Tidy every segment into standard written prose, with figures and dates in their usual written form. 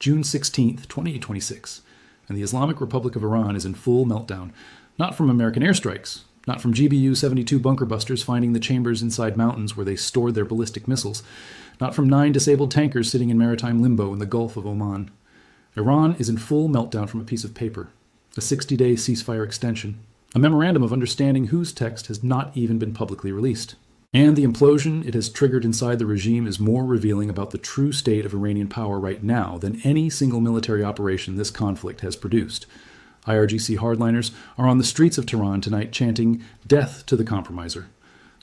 June 16, 2026, and the Islamic Republic of Iran is in full meltdown, not from American airstrikes, not from GBU-72 bunker busters finding the chambers inside mountains where they stored their ballistic missiles, not from 9 disabled tankers sitting in maritime limbo in the Gulf of Oman. Iran is in full meltdown from a piece of paper, a 60-day ceasefire extension, a memorandum of understanding whose text has not even been publicly released. And the implosion it has triggered inside the regime is more revealing about the true state of Iranian power right now than any single military operation this conflict has produced. IRGC hardliners are on the streets of Tehran tonight chanting "Death to the Compromiser,"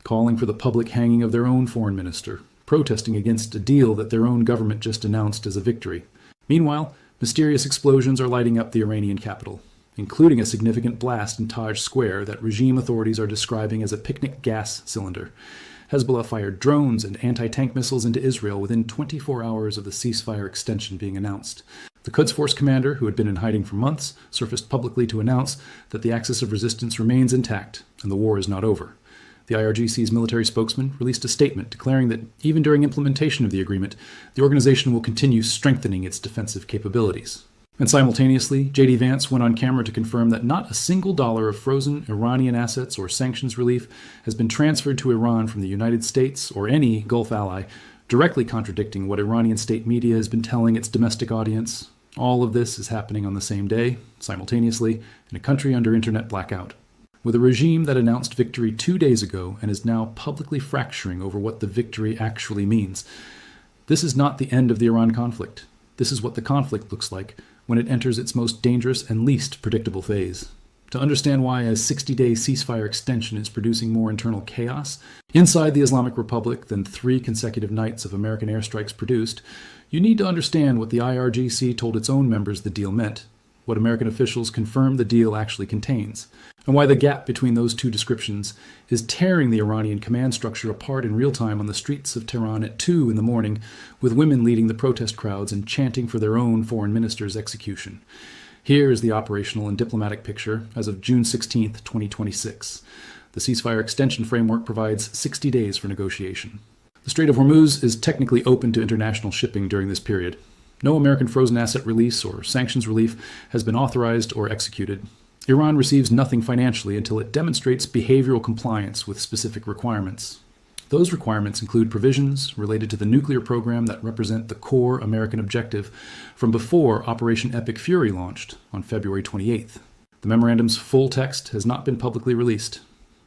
calling for the public hanging of their own foreign minister, protesting against a deal that their own government just announced as a victory. Meanwhile, mysterious explosions are lighting up the Iranian capital, including a significant blast in Taj Square that regime authorities are describing as a picnic gas cylinder. Hezbollah fired drones and anti-tank missiles into Israel within 24 hours of the ceasefire extension being announced. The Quds Force commander, who had been in hiding for months, surfaced publicly to announce that the axis of resistance remains intact and the war is not over. The IRGC's military spokesman released a statement declaring that even during implementation of the agreement, the organization will continue strengthening its defensive capabilities. And simultaneously, J.D. Vance went on camera to confirm that not a single dollar of frozen Iranian assets or sanctions relief has been transferred to Iran from the United States or any Gulf ally, directly contradicting what Iranian state media has been telling its domestic audience. All of this is happening on the same day, simultaneously, in a country under internet blackout. With a regime that announced victory 2 days ago and is now publicly fracturing over what the victory actually means. This is not the end of the Iran conflict. This is what the conflict looks like when it enters its most dangerous and least predictable phase. To understand why a 60-day ceasefire extension is producing more internal chaos inside the Islamic Republic than 3 consecutive nights of American airstrikes produced, you need to understand what the IRGC told its own members the deal meant, what American officials confirmed the deal actually contains, and why the gap between those two descriptions is tearing the Iranian command structure apart in real time on the streets of Tehran at 2 in the morning, with women leading the protest crowds and chanting for their own foreign minister's execution. Here is the operational and diplomatic picture as of June 16, 2026. The ceasefire extension framework provides 60 days for negotiation. The Strait of Hormuz is technically open to international shipping during this period. No American frozen asset release or sanctions relief has been authorized or executed. Iran receives nothing financially until it demonstrates behavioral compliance with specific requirements. Those requirements include provisions related to the nuclear program that represent the core American objective from before Operation Epic Fury launched on February 28th. The memorandum's full text has not been publicly released.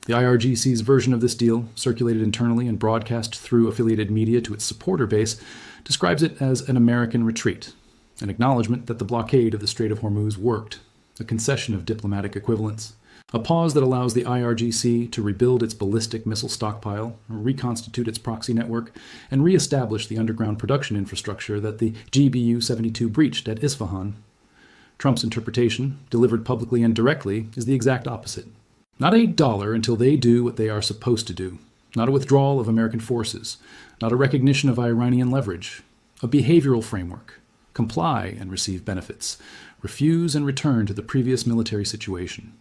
The IRGC's version of this deal, circulated internally and broadcast through affiliated media to its supporter base, describes it as an American retreat, an acknowledgement that the blockade of the Strait of Hormuz worked, a concession of diplomatic equivalence, a pause that allows the IRGC to rebuild its ballistic missile stockpile, reconstitute its proxy network, and reestablish the underground production infrastructure that the GBU-72 breached at Isfahan. Trump's interpretation, delivered publicly and directly, is the exact opposite. Not a dollar until they do what they are supposed to do. Not a withdrawal of American forces. Not a recognition of Iranian leverage. A behavioral framework. Comply and receive benefits. Refuse and return to the previous military situation.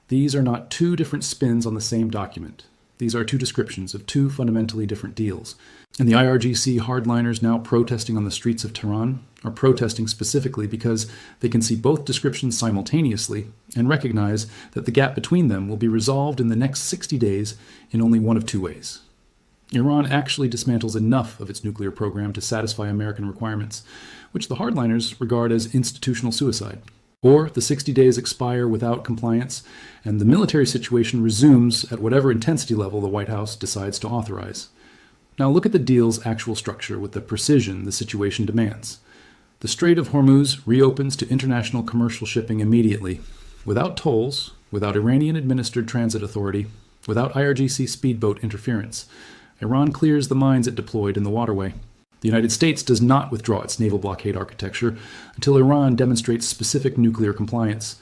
These are not 2 different spins on the same document. These are 2 descriptions of 2 fundamentally different deals. And the IRGC hardliners now protesting on the streets of Tehran are protesting specifically because they can see both descriptions simultaneously and recognize that the gap between them will be resolved in the next 60 days in only one of 2 ways. Iran actually dismantles enough of its nuclear program to satisfy American requirements, which the hardliners regard as institutional suicide. Or the 60 days expire without compliance, and the military situation resumes at whatever intensity level the White House decides to authorize. Now look at the deal's actual structure with the precision the situation demands. The Strait of Hormuz reopens to international commercial shipping immediately, without tolls, without Iranian-administered transit authority, without IRGC speedboat interference. Iran clears the mines it deployed in the waterway. The United States does not withdraw its naval blockade architecture until Iran demonstrates specific nuclear compliance.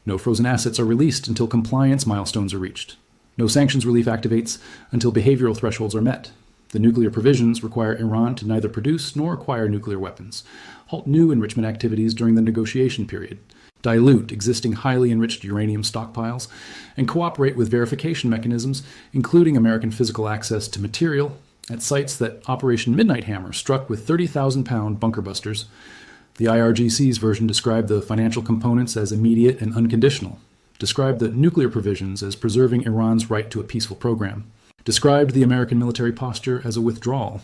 No frozen assets are released until compliance milestones are reached. No sanctions relief activates until behavioral thresholds are met. The nuclear provisions require Iran to neither produce nor acquire nuclear weapons, halt new enrichment activities during the negotiation period, dilute existing highly enriched uranium stockpiles, and cooperate with verification mechanisms, including American physical access to material at sites that Operation Midnight Hammer struck with 30,000-pound bunker busters. The IRGC's version described the financial components as immediate and unconditional, described the nuclear provisions as preserving Iran's right to a peaceful program, described the American military posture as a withdrawal.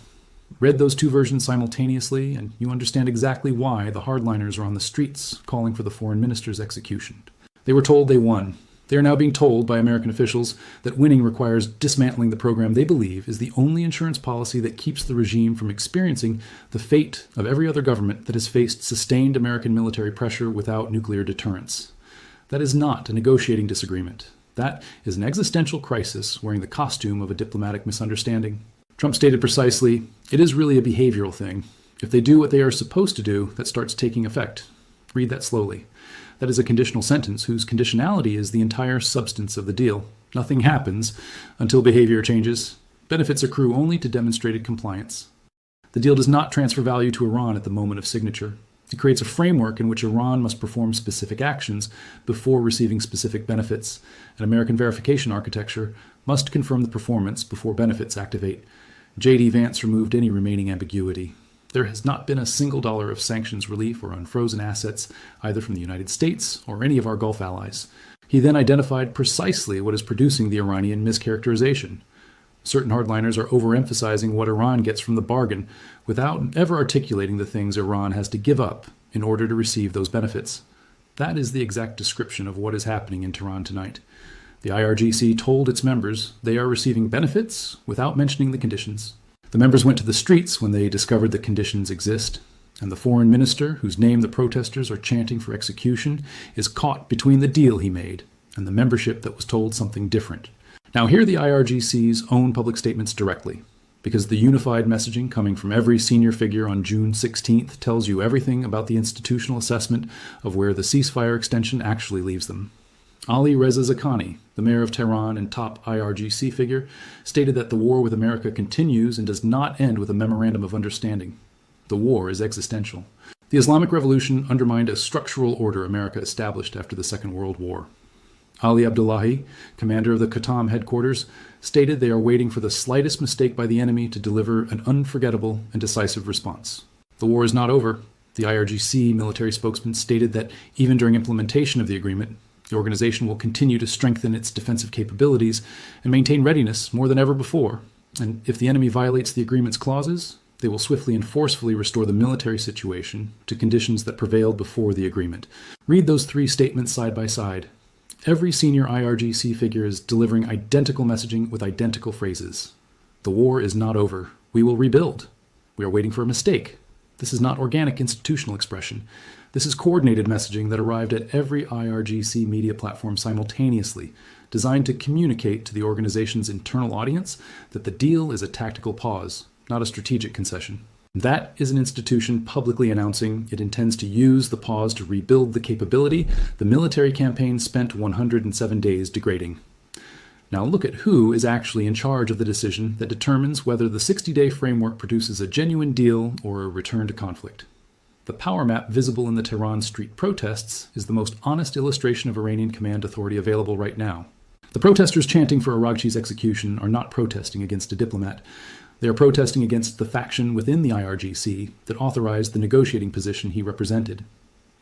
Read those two versions simultaneously, and you understand exactly why the hardliners are on the streets calling for the foreign minister's execution. They were told they won. They are now being told by American officials that winning requires dismantling the program they believe is the only insurance policy that keeps the regime from experiencing the fate of every other government that has faced sustained American military pressure without nuclear deterrence. That is not a negotiating disagreement. That is an existential crisis wearing the costume of a diplomatic misunderstanding. Trump stated precisely, it is really a behavioral thing. If they do what they are supposed to do, that starts taking effect. Read that slowly. That is a conditional sentence whose conditionality is the entire substance of the deal. Nothing happens until behavior changes. Benefits accrue only to demonstrated compliance. The deal does not transfer value to Iran at the moment of signature. It creates a framework in which Iran must perform specific actions before receiving specific benefits. An American verification architecture must confirm the performance before benefits activate. J.D. Vance removed any remaining ambiguity. There has not been a single dollar of sanctions relief or unfrozen assets, either from the United States or any of our Gulf allies. He then identified precisely what is producing the Iranian mischaracterization. Certain hardliners are overemphasizing what Iran gets from the bargain without ever articulating the things Iran has to give up in order to receive those benefits. That is the exact description of what is happening in Tehran tonight. The IRGC told its members they are receiving benefits without mentioning the conditions. The members went to the streets when they discovered the conditions exist, and the foreign minister, whose name the protesters are chanting for execution, is caught between the deal he made and the membership that was told something different. Now hear the IRGC's own public statements directly, because the unified messaging coming from every senior figure on June 16th tells you everything about the institutional assessment of where the ceasefire extension actually leaves them. Ali Reza Zaghani, the mayor of Tehran and top IRGC figure, stated that the war with America continues and does not end with a memorandum of understanding. The war is existential. The Islamic Revolution undermined a structural order America established after the Second World War. Ali Abdullahi, commander of the Qatam headquarters, stated they are waiting for the slightest mistake by the enemy to deliver an unforgettable and decisive response. The war is not over. The IRGC military spokesman stated that even during implementation of the agreement, the organization will continue to strengthen its defensive capabilities and maintain readiness more than ever before. And if the enemy violates the agreement's clauses, they will swiftly and forcefully restore the military situation to conditions that prevailed before the agreement. Read those three statements side by side. Every senior IRGC figure is delivering identical messaging with identical phrases. The war is not over. We will rebuild. We are waiting for a mistake. This is not organic institutional expression. This is coordinated messaging that arrived at every IRGC media platform simultaneously, designed to communicate to the organization's internal audience that the deal is a tactical pause, not a strategic concession. That is an institution publicly announcing it intends to use the pause to rebuild the capability the military campaign spent 107 days degrading. Now look at who is actually in charge of the decision that determines whether the 60-day framework produces a genuine deal or a return to conflict. The power map visible in the Tehran street protests is the most honest illustration of Iranian command authority available right now. The protesters chanting for Araghchi's execution are not protesting against a diplomat. They are protesting against the faction within the IRGC that authorized the negotiating position he represented.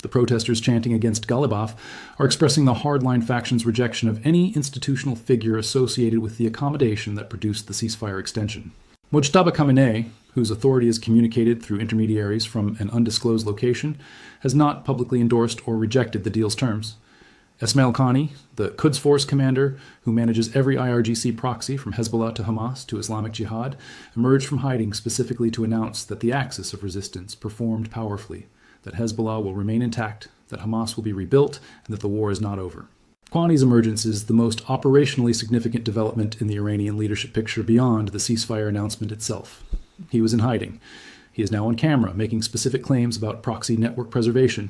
The protesters chanting against Ghalibaf are expressing the hardline faction's rejection of any institutional figure associated with the accommodation that produced the ceasefire extension. Mojtaba Khamenei, whose authority is communicated through intermediaries from an undisclosed location, has not publicly endorsed or rejected the deal's terms. Esmail Khani, the Quds Force commander who manages every IRGC proxy from Hezbollah to Hamas to Islamic Jihad, emerged from hiding specifically to announce that the axis of resistance performed powerfully, that Hezbollah will remain intact, that Hamas will be rebuilt, and that the war is not over. Khani's emergence is the most operationally significant development in the Iranian leadership picture beyond the ceasefire announcement itself. He was in hiding. He is now on camera, making specific claims about proxy network preservation.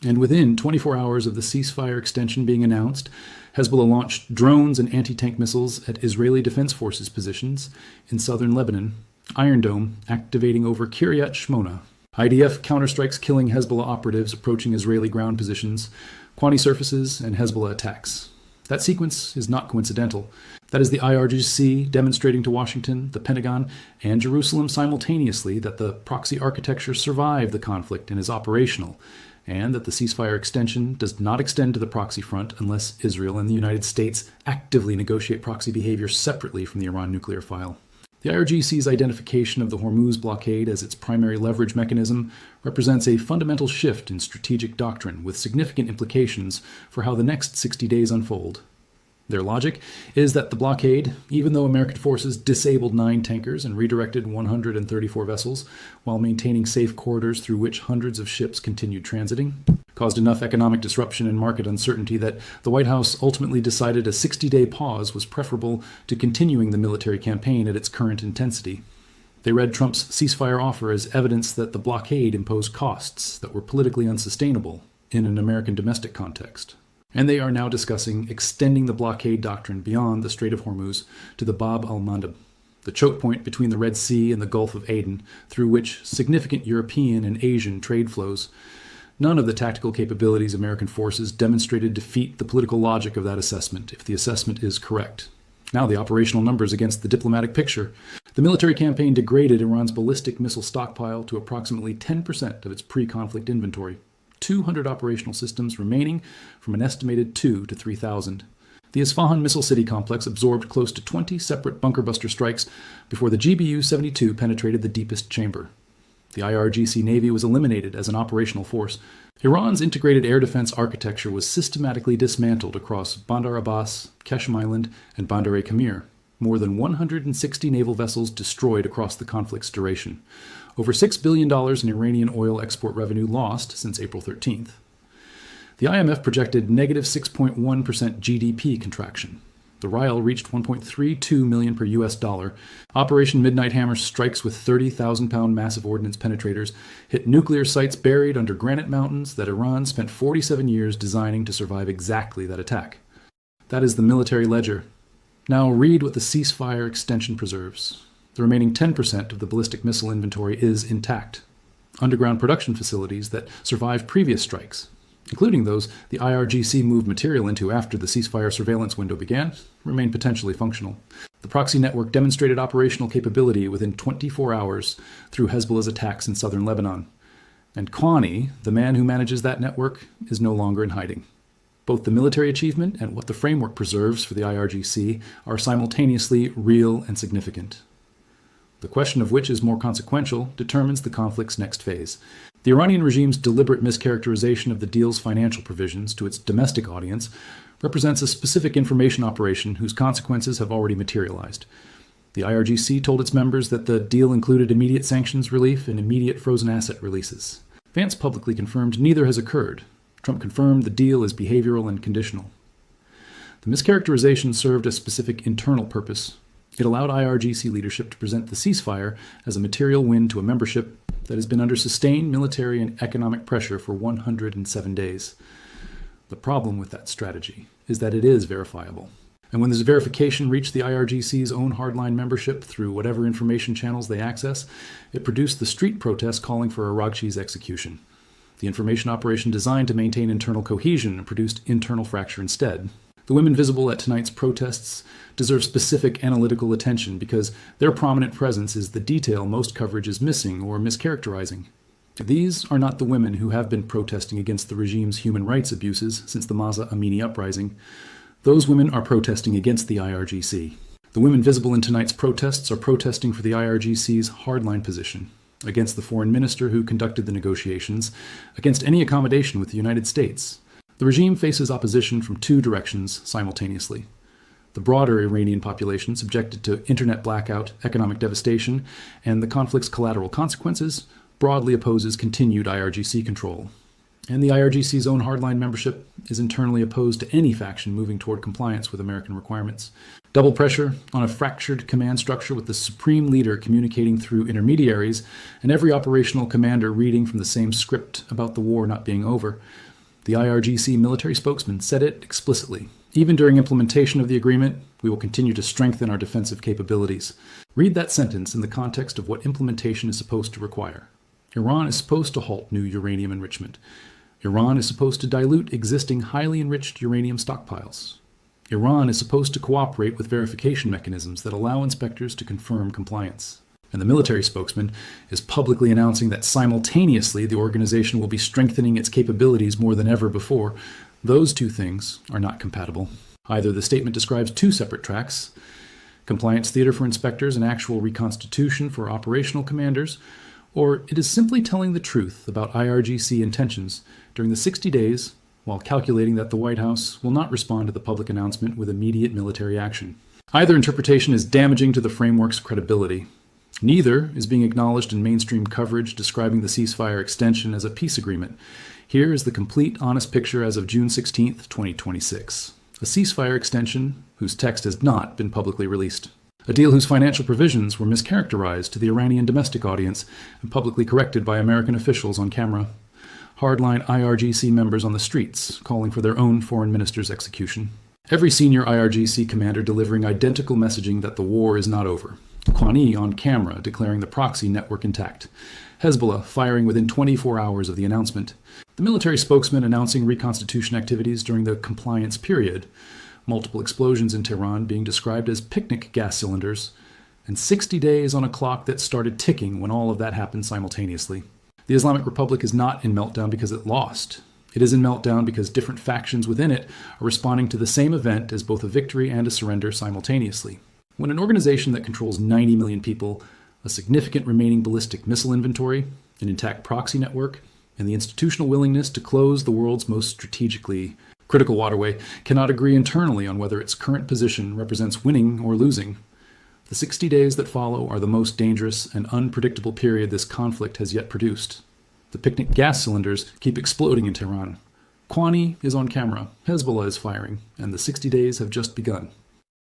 And within 24 hours of the ceasefire extension being announced, Hezbollah launched drones and anti-tank missiles at Israeli Defense Forces positions in southern Lebanon, Iron Dome activating over Kiryat Shmona. IDF counterstrikes killing Hezbollah operatives approaching Israeli ground positions, Khani surfaces, and Hezbollah attacks. That sequence is not coincidental. That is the IRGC demonstrating to Washington, the Pentagon, and Jerusalem simultaneously that the proxy architecture survived the conflict and is operational, and that the ceasefire extension does not extend to the proxy front unless Israel and the United States actively negotiate proxy behavior separately from the Iran nuclear file. The IRGC's identification of the Hormuz blockade as its primary leverage mechanism represents a fundamental shift in strategic doctrine with significant implications for how the next 60 days unfold. Their logic is that the blockade, even though American forces disabled 9 tankers and redirected 134 vessels while maintaining safe corridors through which hundreds of ships continued transiting, caused enough economic disruption and market uncertainty that the White House ultimately decided a 60-day pause was preferable to continuing the military campaign at its current intensity. They read Trump's ceasefire offer as evidence that the blockade imposed costs that were politically unsustainable in an American domestic context. And they are now discussing extending the blockade doctrine beyond the Strait of Hormuz to the Bab al-Mandeb, the choke point between the Red Sea and the Gulf of Aden, through which significant European and Asian trade flows. None of the tactical capabilities American forces demonstrated defeat the political logic of that assessment, if the assessment is correct. Now the operational numbers against the diplomatic picture. The military campaign degraded Iran's ballistic missile stockpile to approximately 10% of its pre-conflict inventory. 200 operational systems remaining from an estimated 2,000 to 3,000. The Isfahan missile city complex absorbed close to 20 separate bunker buster strikes before the GBU-72 penetrated the deepest chamber. The IRGC Navy was eliminated as an operational force. Iran's integrated air defense architecture was systematically dismantled across Bandar Abbas, Qeshm Island, and Bandar-e-Kamir. More than 160 naval vessels destroyed across the conflict's duration. Over $6 billion in Iranian oil export revenue lost since April 13th. The IMF projected negative 6.1% GDP contraction. The rial reached 1.32 million per US dollar. Operation Midnight Hammer strikes with 30,000-pound massive ordnance penetrators hit nuclear sites buried under granite mountains that Iran spent 47 years designing to survive exactly that attack. That is the military ledger. Now read what the ceasefire extension preserves. The remaining 10% of the ballistic missile inventory is intact. Underground production facilities that survived previous strikes, including those the IRGC moved material into after the ceasefire surveillance window began, remain potentially functional. The proxy network demonstrated operational capability within 24 hours through Hezbollah's attacks in southern Lebanon. And Kwani, the man who manages that network, is no longer in hiding. Both the military achievement and what the framework preserves for the IRGC are simultaneously real and significant. The question of which is more consequential determines the conflict's next phase. The Iranian regime's deliberate mischaracterization of the deal's financial provisions to its domestic audience represents a specific information operation whose consequences have already materialized. The IRGC told its members that the deal included immediate sanctions relief and immediate frozen asset releases. Vance publicly confirmed neither has occurred. Trump confirmed the deal is behavioral and conditional. The mischaracterization served a specific internal purpose. It allowed IRGC leadership to present the ceasefire as a material win to a membership that has been under sustained military and economic pressure for 107 days. The problem with that strategy is that it is verifiable. And when this verification reached the IRGC's own hardline membership through whatever information channels they access, it produced the street protest calling for Araghchi's execution. The information operation designed to maintain internal cohesion produced internal fracture instead. The women visible at tonight's protests deserve specific analytical attention because their prominent presence is the detail most coverage is missing or mischaracterizing. These are not the women who have been protesting against the regime's human rights abuses since the Mahsa Amini uprising. Those women are protesting against the IRGC. The women visible in tonight's protests are protesting for the IRGC's hardline position, against the foreign minister who conducted the negotiations, against any accommodation with the United States. The regime faces opposition from 2 directions simultaneously. The broader Iranian population, subjected to internet blackout, economic devastation, and the conflict's collateral consequences, broadly opposes continued IRGC control. And the IRGC's own hardline membership is internally opposed to any faction moving toward compliance with American requirements. Double pressure on a fractured command structure with the supreme leader communicating through intermediaries, and every operational commander reading from the same script about the war not being over. The IRGC military spokesman said it explicitly. Even during implementation of the agreement, we will continue to strengthen our defensive capabilities. Read that sentence in the context of what implementation is supposed to require. Iran is supposed to halt new uranium enrichment. Iran is supposed to dilute existing highly enriched uranium stockpiles. Iran is supposed to cooperate with verification mechanisms that allow inspectors to confirm compliance. And the military spokesman is publicly announcing that simultaneously the organization will be strengthening its capabilities more than ever before. Those two things are not compatible. Either the statement describes two separate tracks, compliance theater for inspectors and actual reconstitution for operational commanders, or it is simply telling the truth about IRGC intentions during the 60 days while calculating that the White House will not respond to the public announcement with immediate military action. Either interpretation is damaging to the framework's credibility. Neither is being acknowledged in mainstream coverage describing the ceasefire extension as a peace agreement. Here is the complete, honest picture as of June 16, 2026. A ceasefire extension whose text has not been publicly released. A deal whose financial provisions were mischaracterized to the Iranian domestic audience and publicly corrected by American officials on camera. Hardline IRGC members on the streets calling for their own foreign minister's execution. Every senior IRGC commander delivering identical messaging that the war is not over. Kwani on camera declaring the proxy network intact. Hezbollah firing within 24 hours of the announcement. The military spokesman announcing reconstitution activities during the compliance period. Multiple explosions in Tehran being described as picnic gas cylinders. And 60 days on a clock that started ticking when all of that happened simultaneously. The Islamic Republic is not in meltdown because it lost. It is in meltdown because different factions within it are responding to the same event as both a victory and a surrender simultaneously. When an organization that controls 90 million people, a significant remaining ballistic missile inventory, an intact proxy network, and the institutional willingness to close the world's most strategically critical waterway cannot agree internally on whether its current position represents winning or losing, the 60 days that follow are the most dangerous and unpredictable period this conflict has yet produced. The picnic gas cylinders keep exploding in Tehran. Kwani is on camera, Hezbollah is firing, and the 60 days have just begun.